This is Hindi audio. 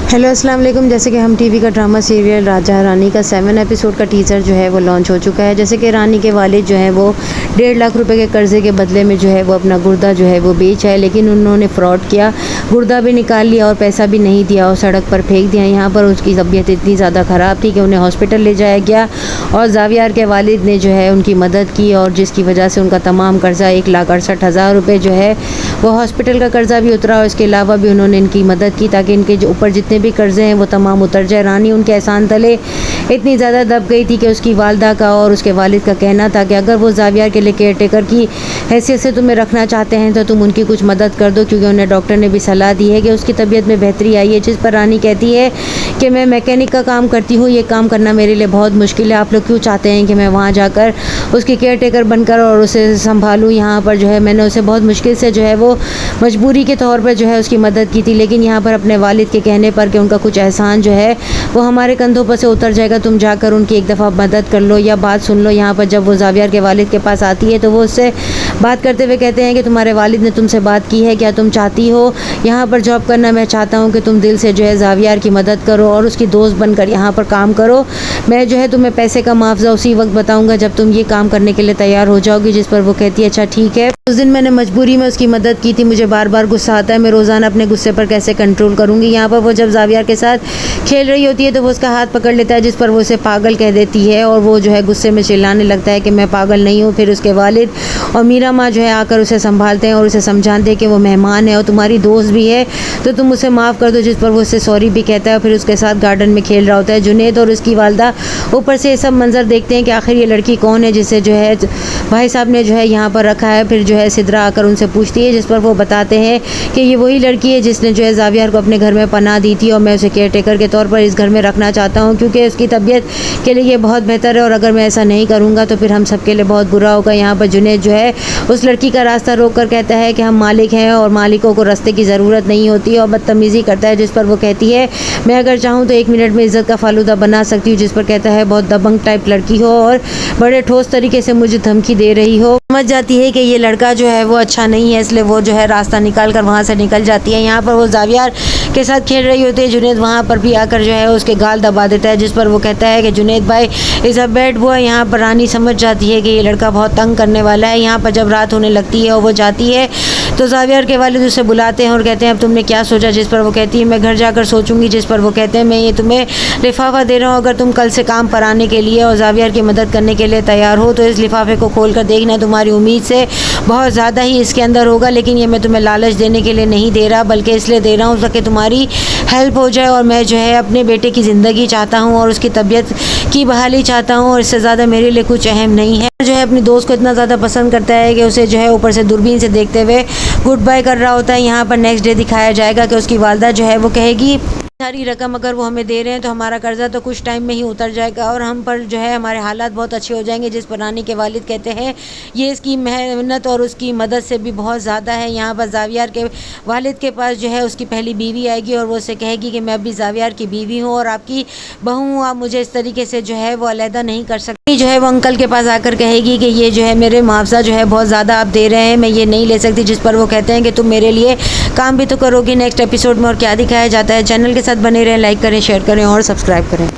हेलो अस्सलाम वालेकुम। जैसे कि हम टीवी का ड्रामा सीरियल राजा रानी का 7 एपिसोड का टीज़र जो है वो लॉन्च हो चुका है। जैसे कि रानी के वालिद जो है वो 1.5 लाख रुपए के कर्ज़े के बदले में जो है वो अपना गुर्दा जो है वो बेचा है, लेकिन उन्होंने फ्रॉड किया, गुर्दा भी निकाल लिया और पैसा भी नहीं दिया और सड़क पर फेंक दिया। यहाँ पर उसकी तबीयत इतनी ज़्यादा ख़राब थी कि उन्हें हॉस्पिटल ले जाया गया और ज़ावियार के वालिद ने जो है उनकी मदद की और जिसकी वजह से उनका तमाम कर्ज़ा 1,68,000 रुपये जो है वो हॉस्पिटल का कर्ज़ा भी उतरा और इसके अलावा भी उन्होंने इनकी मदद की ताकि इनके जो ऊपर जितने भी कर्ज़े हैं वो तमाम उतर जाए। रानी उनके एहसान तले इतनी ज़्यादा दब गई थी कि उसकी वालदा का और उसके वालिद का कहना था कि अगर वो ज़ावियार के लिए केयर टेकर की हैसियत से तुम्हें रखना चाहते हैं तो तुम उनकी कुछ मदद कर दो, क्योंकि उन्हें डॉक्टर ने भी सलाह दी है कि उसकी तबीयत में बेहतरी आई है। जिस पर रानी कहती है कि मैं मैकेनिक का काम करती हूँ, ये काम करना मेरे लिए बहुत मुश्किल है, आप लोग क्यों चाहते हैं कि मैं वहाँ जाकर उसकी केयर टेकर बनकर और उसे संभालूँ। यहाँ पर जो है मैंने उसे बहुत मुश्किल से जो है वो मजबूरी के तौर पर जो है उसकी मदद की थी, लेकिन यहाँ पर अपने वालिद के कहने पर कि उनका कुछ एहसान जो है वो हमारे कंधों पर से उतर जाएगा, तुम जाकर उनकी एक दफ़ा मदद कर लो या बात सुन लो। यहाँ पर जब वो ज़ावियार के वालिद के पास आती है तो वो उससे बात करते हुए कहते हैं कि तुम्हारे वालिद ने तुमसे बात की है, क्या तुम चाहती हो यहाँ पर जॉब करना। मैं चाहता हूँ कि तुम दिल से जो है ज़ावियार की मदद करो और उसकी दोस्त बनकर यहाँ पर काम करो। मैं जो है तुम्हें पैसे का मुआवजा उसी वक्त बताऊँगा जब तुम ये काम करने के लिए तैयार हो जाओगी। जिस पर वो कहती है अच्छा ठीक है। उस दिन मैंने मजबूरी में उसकी मदद की थी, मुझे बार बार गुस्सा आता है, मैं रोज़ाना अपने गुस्से पर कैसे कंट्रोल करूँगी। यहाँ पर वो जब ज़ावियार के साथ खेल रही होती है तो वो उसका हाथ पकड़ लेता है, जिस पर वो उसे पागल कह देती है और वो जो है गुस्से में चिल्लाने लगता है कि मैं पागल नहीं हूँ। फिर उसके वालिद और मीरा माँ जो है आकर उसे संभालते हैं और उसे समझाते हैं कि वो मेहमान है और तुम्हारी दोस्त भी है तो तुम उसे माफ़ कर दो, जिस पर वो उससे सॉरी भी कहता है। फिर उसके साथ गार्डन में खेल रहा होता है। जुनैद और उसकी वालदा ऊपर से ये सब मंजर देखते हैं कि आखिर ये लड़की कौन है जिसे जो है भाई साहब ने जो है यहाँ पर रखा है। फिर जो है सिद्रा आकर उनसे पूछती है, जिस पर वो बताते हैं कि ये वही लड़की है जिसने जो है ज़ावियार को अपने घर में पनाह दी थी और मैं उसे केयर टेकर के तौर पर इस घर में रखना चाहता हूँ, क्योंकि उसकी तबीयत के लिए ये बहुत बेहतर है और अगर मैं ऐसा नहीं करूँगा तो फिर हम सब के लिए बहुत बुरा होगा। यहाँ पर जुनैद जो है उस लड़की का रास्ता रोक कर कहता है कि हम मालिक हैं और मालिकों को रास्ते की ज़रूरत नहीं होती और बदतमीज़ी करता है। जिस पर वो कहती है मैं अगर चाहूँ तो 1 मिनट में इज़्ज़त का फालूदा बना सकती हूँ। जिस पर कहता है बहुत दबंग टाइप लड़की हो और बड़े ठोस तरीके से मुझे धमकी दे रही हो। समझ जाती है कि ये लड़का जो है वो अच्छा नहीं है, इसलिए वो जो है रास्ता निकाल कर वहाँ से निकल जाती है। यहाँ पर वो ज़ावियार के साथ खेल रही होती है। जुनैद वहाँ पर भी आकर जो है उसके गाल दबा देता है, जिस पर वो कहता है कि जुनैद भाई इज़ अ बैड बॉय। यहाँ पर रानी समझ जाती है कि ये लड़का बहुत तंग करने वाला है। यहाँ पर जब रात होने लगती है और वो जाती है तो ज़ावियार के वालिद उसे बुलाते हैं और कहते हैं अब तुमने क्या सोचा। जिस पर वो कहती है मैं घर जाकर सोचूंगी। जिस पर वो कहते हैं मैं ये तुम्हें लिफाफा दे रहा हूँ, अगर तुम कल से काम पर आने के लिए और ज़ावियार की मदद करने के लिए तैयार हो तो इस लिफाफे को खोल कर देखना, तुम्हारी उम्मीद से बहुत ज़्यादा ही इसके अंदर होगा, लेकिन ये मैं तुम्हें लालच देने के लिए नहीं दे रहा बल्कि इसलिए दे रहा हूँ ताकि तुम्हारी हेल्प हो जाए और मैं जो है अपने बेटे की ज़िंदगी चाहता हूँ और उसकी तबीयत की बहाली चाहता हूँ और इससे ज़्यादा मेरे लिए कुछ अहम नहीं है। जो है अपनी दोस्त को इतना ज़्यादा पसंद करता है कि उसे जो है ऊपर से दूरबीन से देखते हुए गुड बाय कर रहा होता है। यहाँ पर नेक्स्ट डे दिखाया जाएगा कि उसकी वालदा जो है वो कहेगी सारी रकम अगर वो हमें दे रहे हैं तो हमारा कर्जा तो कुछ टाइम में ही उतर जाएगा और हम पर जो है हमारे हालात बहुत अच्छे हो जाएंगे। जिस पर रानी के वालिद कहते हैं ये इसकी मेहनत और उसकी मदद से भी बहुत ज़्यादा है। यहाँ पर ज़ावियार के वालिद के पास जो है उसकी पहली बीवी आएगी और वो उसे कहेगी कि मैं अभी ज़ावियार की बीवी हूँ और आपकी बहू हूँ, आप मुझे इस तरीके से जो है वो अलहदा नहीं कर सकती। जो है वो अंकल के पास आकर कहेगी कि ये जो है मेरे मुआवजा जो है बहुत ज़्यादा आप दे रहे हैं, मैं ये नहीं ले सकती। जिस पर वो कहते हैं कि तुम मेरे लिए काम भी तो करोगी नेक्स्ट एपिसोड में और क्या दिखाया जाता है। चैनल के साथ बने रहें, लाइक करें, शेयर करें और सब्सक्राइब करें।